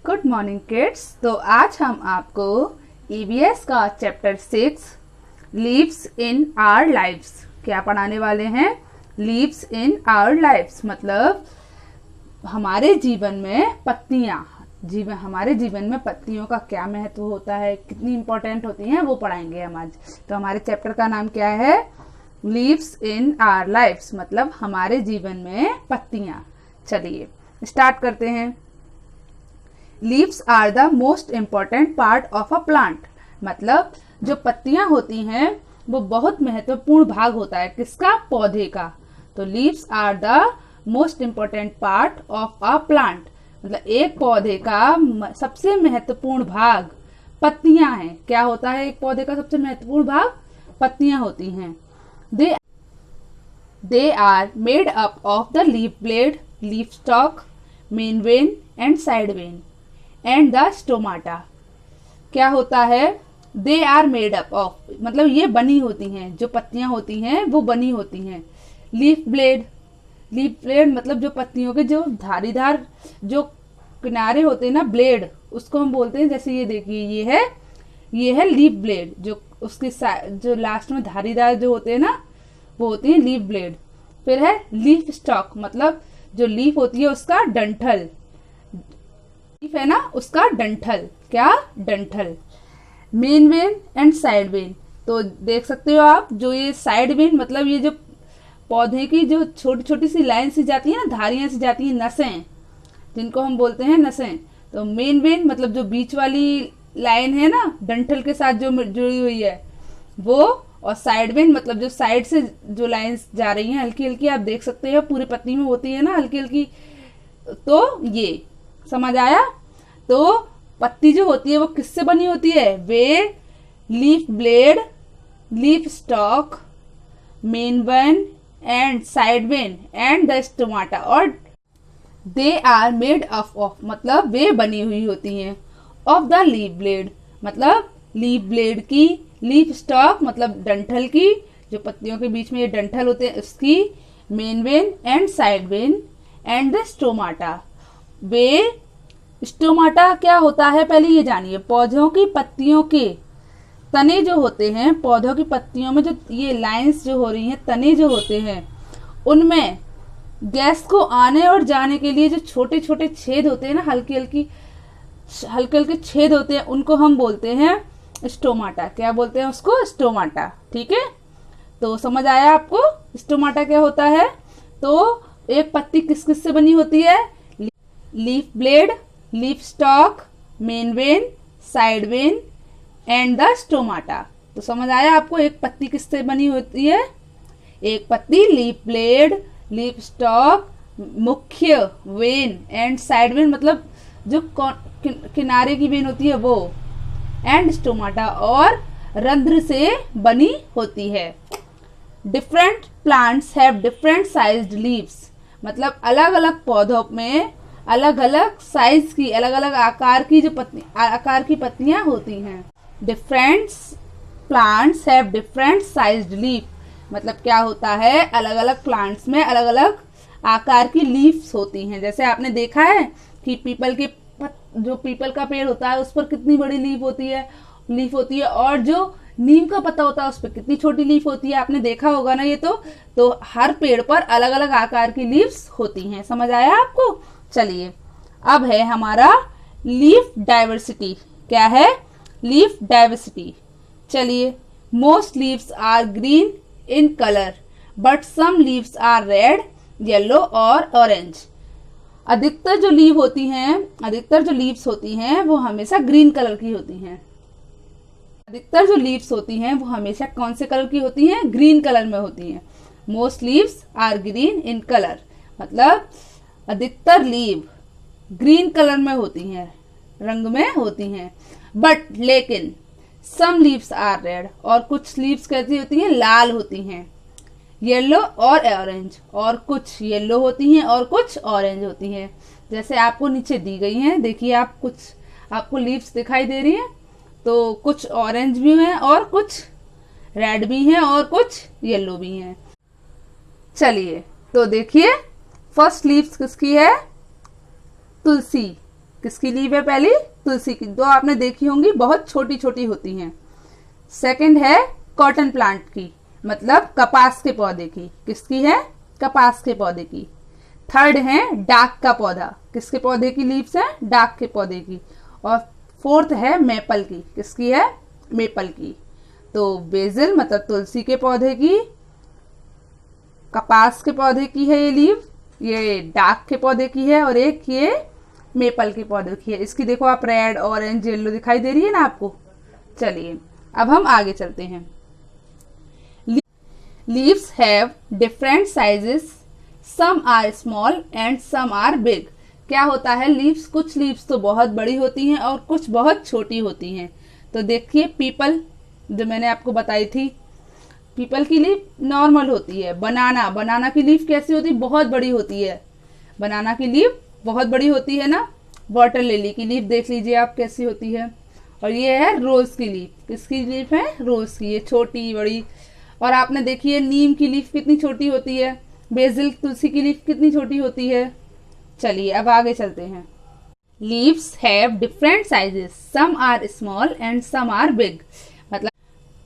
Good morning kids. तो आज हम आपको ईवीएस का chapter 6 leaves in our lives क्या पढ़ाने वाले हैं। लीव्स इन आवर लाइव्स मतलब हमारे जीवन में पत्तियां, हमारे जीवन में पत्तियों का क्या महत्व होता है, कितनी इंपॉर्टेंट होती हैं, वो पढ़ाएंगे हम आज। तो हमारे चैप्टर का नाम क्या है? लीव्स इन आवर लाइव्स मतलब हमारे जीवन में पत्तियां। चलिए स्टार्ट करते हैं। Leaves are the most important part of a plant मतलब जो पत्तियां होती हैं वो बहुत महत्वपूर्ण भाग होता है किसका? पौधे का। तो leaves are the most important part of a plant मतलब एक पौधे का सबसे महत्वपूर्ण भाग पत्तियां हैं। क्या होता है एक पौधे का सबसे महत्वपूर्ण भाग? पत्तियां होती हैं। They are made up of the leaf blade, leaf stalk, main vein and side vein and the stomata. क्या होता है? They are made up of मतलब ये बनी होती हैं, जो पत्तियां होती हैं वो बनी होती हैं। लीफ ब्लेड मतलब जो पत्तियों के जो धारीदार जो किनारे होते हैं ना, ब्लेड, उसको हम बोलते हैं। जैसे ये देखिए ये है लीफ ब्लेड, जो उसके जो लास्ट में धारीदार जो होते हैं ना वो होती है लीफ ब्लेड। फिर है लीफ स्टॉक मतलब जो लीफ होती है उसका डंठल, लीफ है ना उसका डंठल। क्या? डंठल। Main vein and side when तो देख सकते हो आप, जो ये साइड वेन मतलब ये जो पौधे की जो छोटी छोटी सी लाइन सी जाती है ना, धारियां सी जाती है, नसें, जिनको हम बोलते हैं नसें। तो मेन वेन मतलब जो बीच वाली लाइन है ना डंठल के साथ जो जुड़ी हुई है वो, और साइड वेन मतलब जो साइड से जो लाइंस जा रही हैं हल्की हल्की, आप देख सकते हैं पूरी पत्ती में होती है ना हल्की हल्की। तो ये समझ आया? तो पत्ती जो होती है वो किससे बनी होती है? They leaf blade, leaf stalk, main vein and side vein and the stomata, और दे आर मेड ऑफ मतलब वे बनी हुई होती हैं। ऑफ द लीफ ब्लेड मतलब लीफ ब्लेड की, लीफ स्टॉक मतलब डंठल की, जो पत्तियों के बीच में ये डंठल होते हैं उसकी, main vein and side vein and the stomata. Way stomata क्या होता है पहले ये जानिए। पौधों की पत्तियों के तने जो होते हैं, पौधों की पत्तियों में जो ये लाइंस जो हो रही हैं, तने जो होते हैं, उनमें गैस को आने और जाने के लिए जो छोटे छोटे छेद होते हैं ना, हल्के हल्के छेद होते हैं, उनको हम बोलते हैं स्टोमाटा। क्या बोलते हैं उसको? स्टोमाटा। ठीक है, तो समझ आया आपको स्टोमाटा क्या होता है? तो एक पत्ती किस किस से बनी होती है? Leaf blade, leaf stalk, main when, side vein and the stomata. तो समझ आया आपको एक पत्ती किससे बनी होती है? एक पत्ती लीफ ब्लेड, लीफ स्टॉक, मुख्य वेन एंड साइड वेन मतलब जो किनारे की वेन होती है वो, एंड स्टोमाटा और रंध्र से बनी होती है। Different plants have different sized leaves मतलब अलग अलग पौधों में अलग अलग साइज की, अलग अलग आकार की जो पत्तियां होती हैं। Different plants have different sized leaf मतलब क्या होता है? अलग अलग प्लांट्स में अलग अलग आकार की लीव्स होती हैं। जैसे आपने देखा है कि जो पीपल का पेड़ होता है उस पर कितनी बड़ी लीफ होती है, और जो नीम का पत्ता होता है उस पर कितनी छोटी लीफ होती है। आपने देखा होगा ना ये तो हर पेड़ पर अलग अलग आकार की लीव्स होती हैं। समझ आया आपको? चलिए अब है हमारा लीफ डाइवर्सिटी। क्या है? Leaf diversity. चलिए, most leaves are green in colour but some leaves are red, yellow और ऑरेंज। अधिकतर जो लीव्स होती हैं वो हमेशा ग्रीन कलर की होती हैं। अधिकतर जो लीव्स होती हैं वो हमेशा कौन से कलर की होती हैं? ग्रीन कलर में होती हैं। Most leaves are green in colour मतलब अधिकतर लीव ग्रीन कलर में होती हैं, रंग में होती हैं। बट लेकिन सम लीव्स आर रेड और कुछ लीव्स कैसी होती हैं? लाल होती हैं। येलो और ऑरेंज और कुछ येलो होती हैं और कुछ ऑरेंज होती हैं। जैसे आपको नीचे दी गई हैं, देखिए आप कुछ आपको लीव्स दिखाई दे रही हैं, तो कुछ ऑरेंज भी हैं और कुछ रेड भी हैं और कुछ येलो भी हैं। चलिए तो देखिए फर्स्ट लीव्स किसकी है? तुलसी। किसकी लीव है पहली? तुलसी की, दो आपने देखी होंगी, बहुत छोटी छोटी होती हैं। सेकंड है कॉटन प्लांट की, मतलब कपास के पौधे की। किसकी है? कपास के पौधे की। थर्ड है डाक का पौधा, किसके पौधे की लीव्स है? डाक के पौधे की। और फोर्थ है मेपल की, किसकी है? मेपल की। तो बेसिल मतलब तुलसी के पौधे की, कपास के पौधे की है ये लीव, ये डाक के पौधे की है, और एक ये मेपल के पौधे की है। इसकी देखो आप रेड, ऑरेंज, येलो दिखाई दे रही है ना आपको। चलिए अब हम आगे चलते हैं। Leaves have different sizes, some are small and some are big. क्या होता है? लीव्स, कुछ लीव्स तो बहुत बड़ी होती हैं और कुछ बहुत छोटी होती हैं। तो देखिए पीपल, जो मैंने आपको बताई थी, पीपल की लीफ नॉर्मल होती है। बनाना की लीफ कैसी होती है? बहुत बड़ी होती है। बनाना की लीफ बहुत बड़ी होती है ना। वाटर लिली की लीफ देख लीजिए आप कैसी होती है। और ये है रोज की लीफ, किसकी लीफ है? रोज की। ये छोटी बड़ी। और आपने देखी है नीम की लीफ कितनी छोटी होती है, बेसिल तुलसी की लीफ कितनी छोटी होती है। चलिए अब आगे चलते हैं। Leaves have different sizes, some are small and some are big. मतलब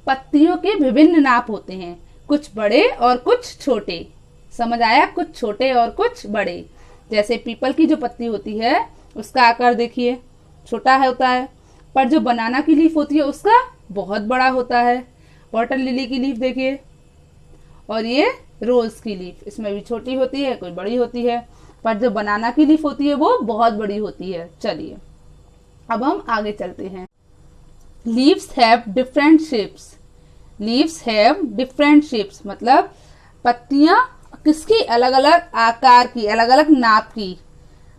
पत्तियों के विभिन्न नाप होते हैं, कुछ बड़े और कुछ छोटे। समझ आया? कुछ छोटे और कुछ बड़े। जैसे पीपल की जो पत्ती होती है उसका आकार देखिए छोटा होता है, पर जो बनाना की लीफ होती है उसका बहुत बड़ा होता है। वाटर लिली की लीफ देखिए, और ये रोज की लीफ, इसमें भी छोटी होती है, कोई बड़ी होती है, पर जो बनाना की लीफ होती है वो बहुत बड़ी होती है। चलिए अब हम आगे चलते हैं। Leaves have different shapes, leaves have different shapes मतलब पत्तियां किसकी? अलग अलग आकार की, अलग अलग नाप की।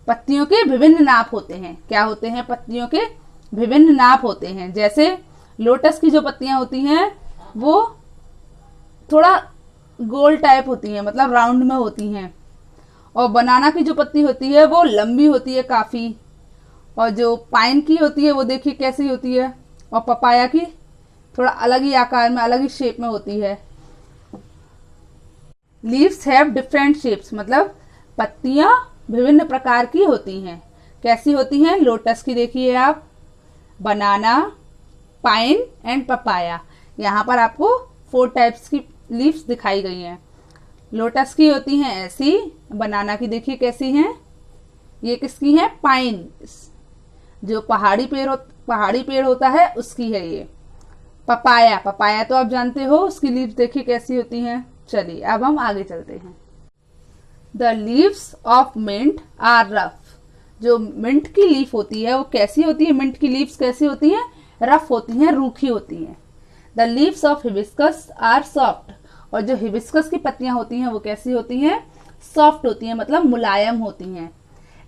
पत्तियों के विभिन्न नाप होते हैं। क्या होते हैं? पत्तियों के विभिन्न नाप होते हैं। जैसे लोटस की जो पत्तियां होती हैं वो थोड़ा गोल टाइप होती हैं, मतलब राउंड में होती हैं। और बनाना की जो पत्ती होती है वो लंबी होती है काफी। और जो पाइन की होती है वो देखिए कैसी होती है। और पपाया की थोड़ा अलग ही आकार में, अलग ही शेप में होती है। लीव्स हैव डिफरेंट शेप्स मतलब पत्तियां विभिन्न प्रकार की होती हैं। कैसी होती हैं? लोटस की देखिए आप, बनाना, पाइन एंड पपाया। यहाँ पर आपको 4 टाइप्स की लीव्स दिखाई गई हैं। लोटस की होती हैं ऐसी, बनाना की देखिए कैसी हैं, ये किसकी है? पाइन, जो पहाड़ी पेड़ होता है उसकी है ये। पपाया तो आप जानते हो, उसकी लीव्स देखिए कैसी होती हैं। चलिए अब हम आगे चलते हैं। The leaves of mint are rough. जो मिंट की लीफ होती है वो कैसी होती है? मिंट की लीव्स कैसी होती हैं? रफ होती हैं, रूखी होती हैं। The leaves of hibiscus are soft. और जो हिबिस्कस की पत्तियां होती हैं वो कैसी होती हैं? सॉफ्ट होती हैं, मतलब मुलायम होती हैं।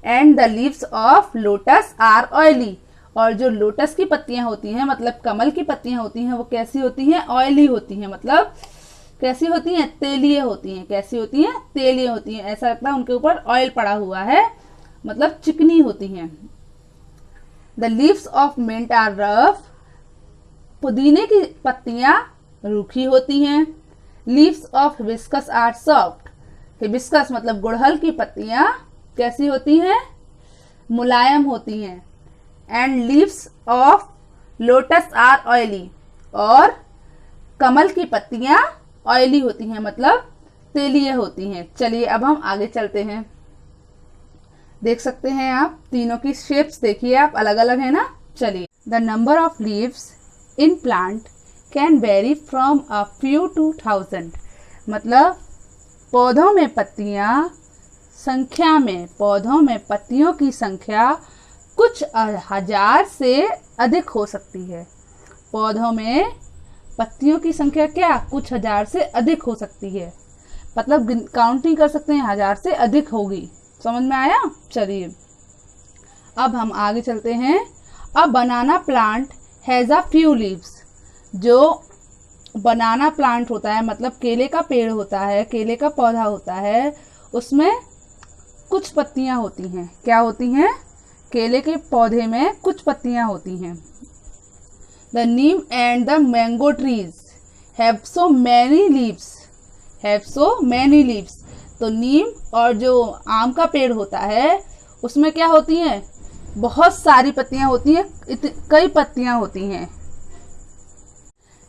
And the leaves of lotus are oily. और जो लोटस की पत्तियां होती हैं, मतलब कमल की पत्तियां होती हैं, वो कैसी होती हैं? ऑयली होती हैं, मतलब कैसी होती हैं? तेलीय होती हैं। कैसी होती हैं? तेलीय होती हैं। ऐसा लगता है उनके ऊपर ऑयल पड़ा हुआ है, मतलब चिकनी होती हैं। The leaves of mint are rough. पुदीने की पत्तियां रूखी होती हैं। Leaves of hibiscus are soft. Hibiscus मतलब गुड़हल की पत्तियां कैसी होती हैं? मुलायम होती हैं। And leaves of lotus are oily. और कमल की पत्तियां ऑयली होती हैं, मतलब तेलीय होती हैं। चलिए अब हम आगे चलते हैं। देख सकते हैं आप तीनों की शेप्स देखिए आप, अलग अलग है ना। चलिए, the number of leaves in plant can vary from a few to 1000। मतलब पौधों में पत्तियां संख्या में, पौधों में पत्तियों की संख्या कुछ 1000 से अधिक हो सकती है। पौधों में पत्तियों की संख्या क्या? कुछ 1000 से अधिक हो सकती है, मतलब काउंट नहीं कर सकते हैं, 1000 से अधिक होगी। समझ में आया? चलिए अब हम आगे चलते हैं। A banana plant has a few leaves. जो बनाना प्लांट होता है, मतलब केले का पेड़ होता है, केले का पौधा होता है, उसमें कुछ पत्तियां होती हैं। क्या होती हैं? केले के पौधे में कुछ पत्तियां होती हैं। The Neem and the mango trees have so many leaves, have so many leaves. तो नीम और जो आम का पेड़ होता है उसमें क्या होती हैं? बहुत सारी पत्तियां होती हैं, कई पत्तियां होती हैं।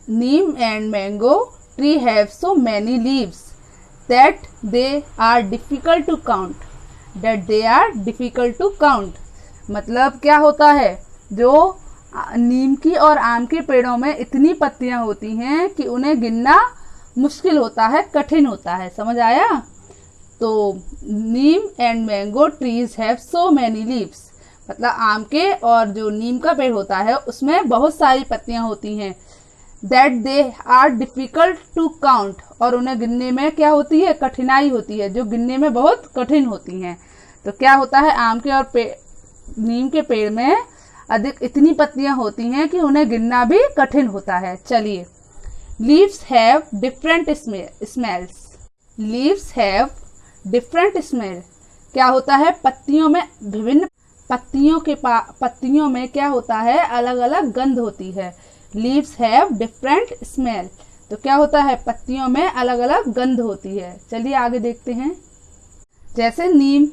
Neem and mango tree have so many leaves that they are difficult to count, मतलब क्या होता है, जो नीम की और आम के पेड़ों में इतनी पत्तियां होती हैं कि उन्हें गिनना मुश्किल होता है, कठिन होता है। समझ आया? तो neem and mango trees have so many leaves, मतलब आम के और जो नीम का पेड़ होता है उसमें बहुत सारी पत्तियां होती हैं। That they are difficult to count, और उन्हें गिनने में क्या होती है, कठिनाई होती है, जो गिनने में बहुत कठिन होती हैं। तो क्या होता है, आम के और नीम के पेड़ में इतनी पत्तियां होती हैं कि उन्हें गिनना भी कठिन होता है। चलिए, leaves have different smells, leaves have different smell, क्या होता है, पत्तियों में विभिन्न पत्तियों में क्या होता है, अलग अलग गंध होती है। लीव्स हैव डिफरेंट स्मेल, तो क्या होता है, पत्तियों में अलग अलग गंध होती है। चलिए आगे देखते हैं। जैसे नीम,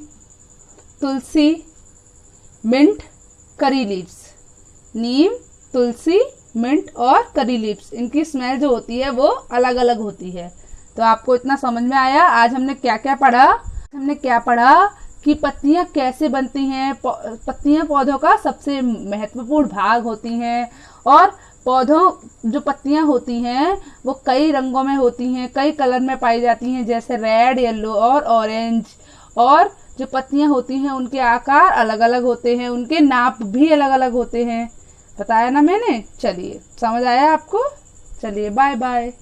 तुलसी, मिंट, करी लीव्स, नीम, तुलसी, मिंट और करी लीव्स, इनकी स्मेल जो होती है वो अलग अलग होती है। तो आपको इतना समझ में आया? आज हमने क्या क्या पढ़ा? हमने क्या पढ़ा कि पत्तियां कैसे बनती हैं। पत्तियां पौधों का सबसे महत्वपूर्ण भाग होती हैं, और पौधों जो पत्तियां होती हैं वो कई रंगों में होती हैं, कई कलर में पाई जाती हैं, जैसे रेड, येलो और ऑरेंज। और जो पत्तियां होती हैं उनके आकार अलग अलग होते हैं, उनके नाप भी अलग अलग होते हैं। बताया ना मैंने? चलिए, समझ आया आपको? चलिए, बाय बाय।